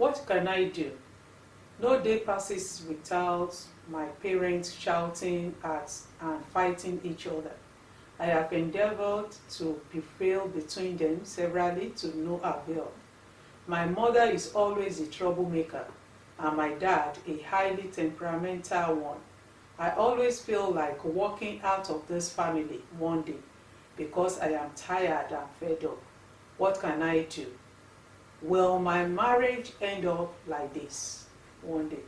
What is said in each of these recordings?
What can I do? No day passes without my parents shouting at and fighting each other. I have endeavored to prevail between them severally to no avail. My mother is always a troublemaker, and my dad a highly temperamental one. I always feel like walking out of this family one day because I am tired and fed up. What can I do? Will my marriage end up like this one day?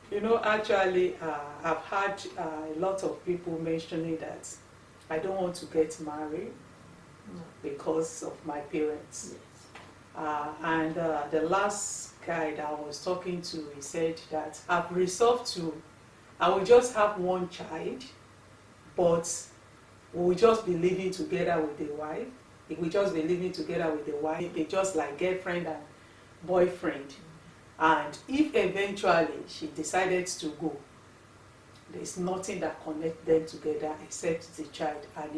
You know, actually, I've had a lot of people mentioning that I don't want to get married because of my parents. Yes. And the last guy that I was talking to, he said that I've resolved to, I will just have one child, but we will just be living together with the wife. If we just be living together with the wife, they just like girlfriend and boyfriend. And if eventually she decided to go, there's nothing that connects them together except the child. And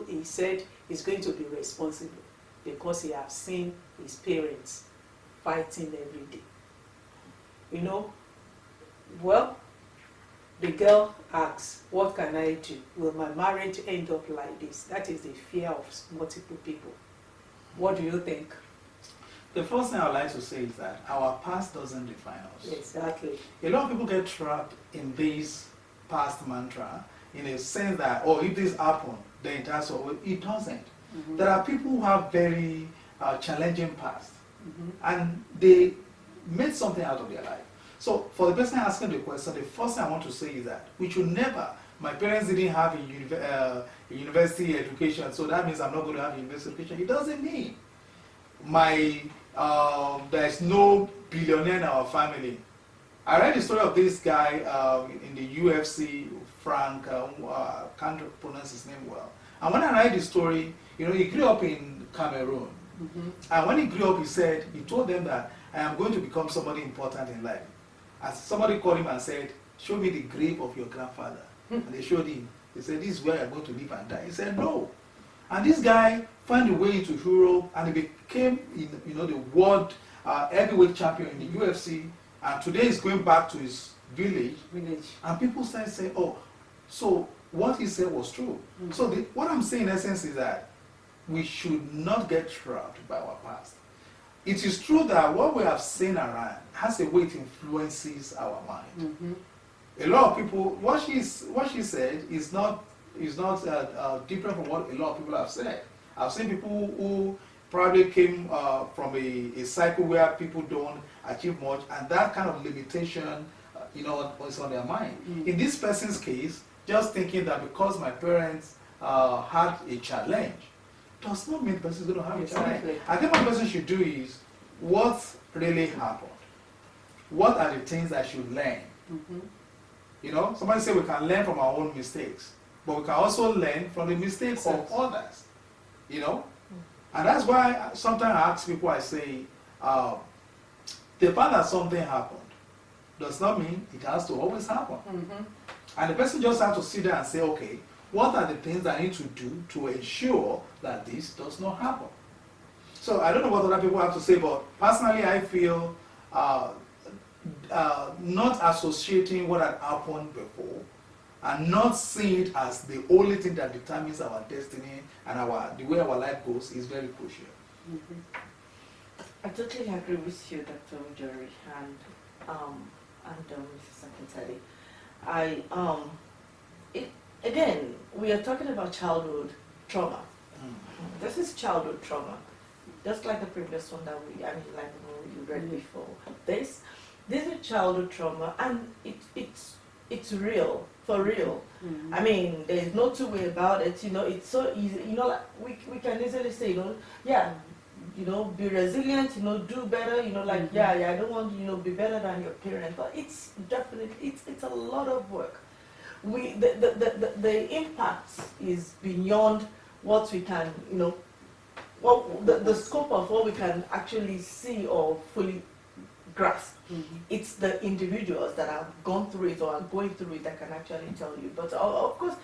he said he's going to be responsible because he has seen his parents fighting every day. You know, well, the girl asks, what can I do? Will my marriage end up like this? That is the fear of multiple people. What do you think? The first thing I would like to say is that our past doesn't define us. Exactly. A lot of people get trapped in this past mantra in a sense that, oh, if this happened, then that's all. It doesn't. Mm-hmm. There are people who have very challenging past, Mm-hmm. and they made something out of their life. So for the person asking the question, the first thing I want to say is that we should never, my parents didn't have a university education, so that means I'm not going to have a university education. It doesn't mean there's no billionaire in our family. I read the story of this guy in the UFC, Frank, can't pronounce his name well. And when I read the story, you know, he grew up in Cameroon. Mm-hmm. And when he grew up, he told them that I am going to become somebody important in life. As somebody called him and said, show me the grave of your grandfather. And they showed him. They said, this is where I'm going to live and die. He said, no. And this guy found a way into Europe, and he became, you know, the world heavyweight champion in the UFC. And today he's going back to his village. And people started saying, oh, so what he said was true. Mm-hmm. So what I'm saying in essence is that we should not get trapped by our past. It is true that what we have seen around has a way it influences our mind. Mm-hmm. A lot of people, what she said is not different from what a lot of people have said. I've seen people who probably came from a cycle where people don't achieve much, and that kind of limitation, you know, was on their mind. Mm-hmm. In this person's case, just thinking that because my parents had a challenge, does not mean the person is going to have a challenge. I think what the person should do is, what really happened? What are the things I should learn? Mm-hmm. You know, somebody said we can learn from our own mistakes, but we can also learn from the mistakes of others. You know? And that's why sometimes I ask people, I say, the fact that something happened does not mean it has to always happen. Mm-hmm. And the person just has to sit there and say, okay, what are the things I need to do to ensure that this does not happen? So I don't know what other people have to say, but personally I feel not associating what had happened before and not seeing it as the only thing that determines our destiny and the way our life goes is very crucial. Mm-hmm. I totally agree with you, Dr. Ujori and Mrs. Akintade. Again, we are talking about childhood trauma. Mm. This is childhood trauma, just like the previous one that you read before. This is childhood trauma, and it's real, for real. Mm-hmm. I mean, there's no two way about it. You know, it's so easy. You know, like we can easily say, you know, yeah, you know, be resilient. You know, do better. You know, like Mm-hmm. yeah, I don't want you know be better than your parents, but it's definitely it's a lot of work. The impact is beyond what we can, you know, the scope of what we can actually see or fully grasp. Mm-hmm. It's the individuals that have gone through it or are going through it that can actually tell you. But of course,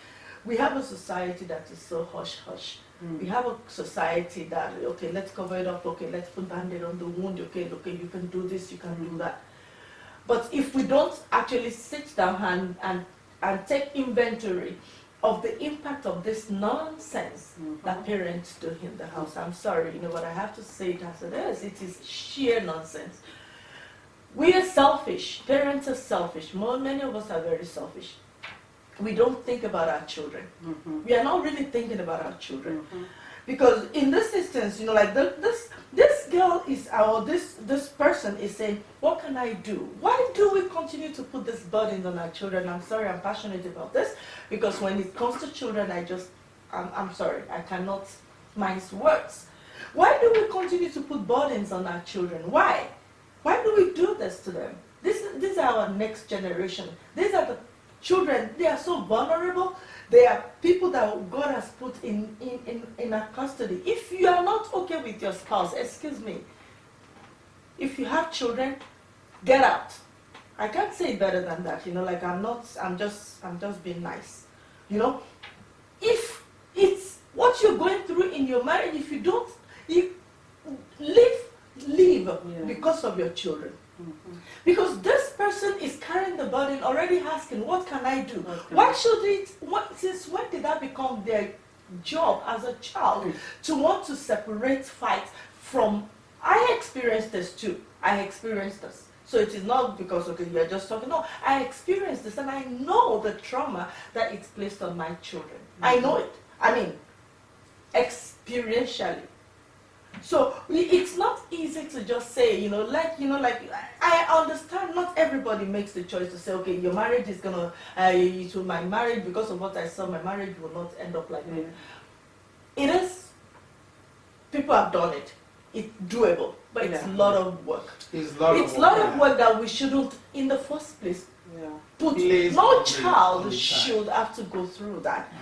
we have a society that is so hush-hush. We have a society that, okay, let's cover it up, okay, let's put Band-Aid on the wound, okay, you can do this, you can do that. But if we don't actually sit down and take inventory of the impact of this nonsense that parents do in the house, I'm sorry, but I have to say it as it is. It is sheer nonsense. We are selfish. Parents are selfish. Many of us are very selfish. We don't think about our children. We are not really thinking about our children. Because in this instance, like this girl is, or this person is saying, what can I do? Why do we continue to put this burden on our children? I'm sorry, I'm passionate about this, because when it comes to children, I'm sorry, I cannot mince words. Why do we continue to put burdens on our children? Why? Why do we do this to them? These are our next generation. These are the children. They are so vulnerable. They are people that God has put in our custody. If you are not okay with your spouse, excuse me, if you have children, get out. I can't say it better than that, like I'm just being nice. If it's what you're going through in your marriage, if you don't, leave because of your children. Because this person is carrying the burden, already asking, what can I do? Why should since when did that become their job as a child to want to separate fight from? I experienced this too. I experienced this. So it is not because, okay, you're just talking. No, I experienced this and I know the trauma that it's placed on my children. I know it. I mean, experientially. So it's not easy to just say, like I understand not everybody makes the choice to say, okay, your marriage is gonna, my marriage, because of what I saw, my marriage will not end up like that. It is, people have done it. It's doable, but it's a lot of work. It's a lot of work that we shouldn't, in the first place, put. No child should have to go through that,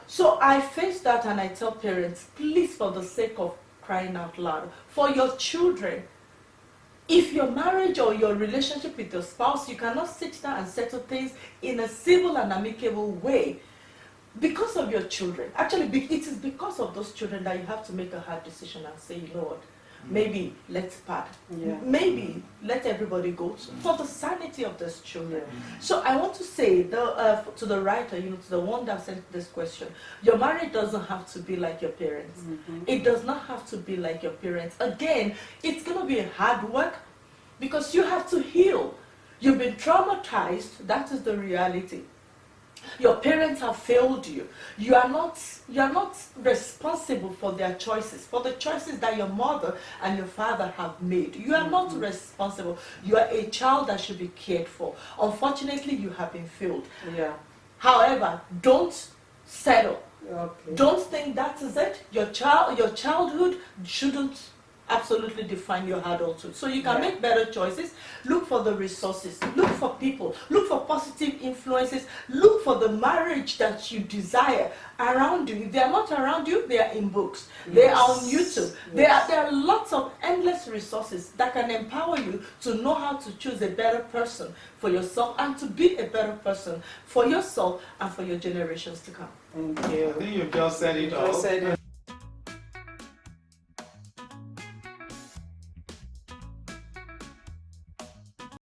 So I face that and I tell parents, please, for the sake of crying out loud, for your children, if your marriage or your relationship with your spouse, you cannot sit down and settle things in a civil and amicable way because of your children. Actually, it is because of those children that you have to make a hard decision and say, you know what, maybe let's part. Maybe let everybody go for the sanity of those children. So I want to say to the writer, to the one that sent this question, your marriage doesn't have to be like your parents. It does not have to be like your parents. Again, it's going to be hard work because you have to heal. You've been traumatized. That is the reality. Your parents have failed you. You are not responsible for their choices, for the choices that your mother and your father have made. You are not responsible. You are a child that should be cared for. Unfortunately, you have been failed. However, don't settle. Don't think that is it. Your childhood shouldn't absolutely define your adulthood. So you can make better choices. Look for the resources. Look for people. Look for positive influences. Look for the marriage that you desire around you. If they are not around you, they are in books. They are on YouTube. There are lots of endless resources that can empower you to know how to choose a better person for yourself and to be a better person for yourself and for your generations to come. Thank you. I think you've just said it all.